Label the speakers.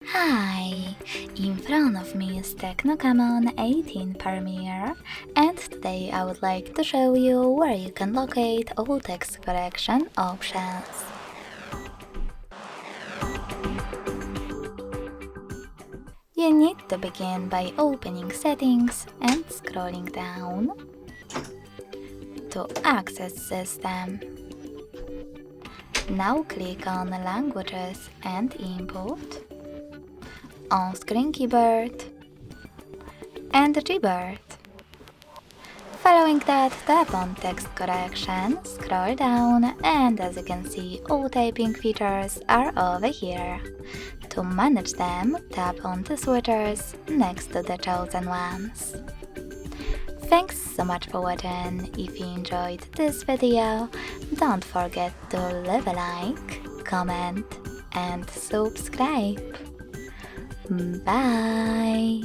Speaker 1: Hi! In front of me is TECNO Camon 18 Premier, and today I would like to show you where you can locate all text correction options. You need to begin by opening Settings and scrolling down to Access System. Now click on Languages and Input, On-Screen Keyboard, and Gboard. Following that, tap on Text Correction, scroll down, and as you can see, all typing features are over here. To manage them, tap on the switchers next to the chosen ones. Thanks so much for watching. If you enjoyed this video, don't forget to leave a like, comment, and subscribe. Bye!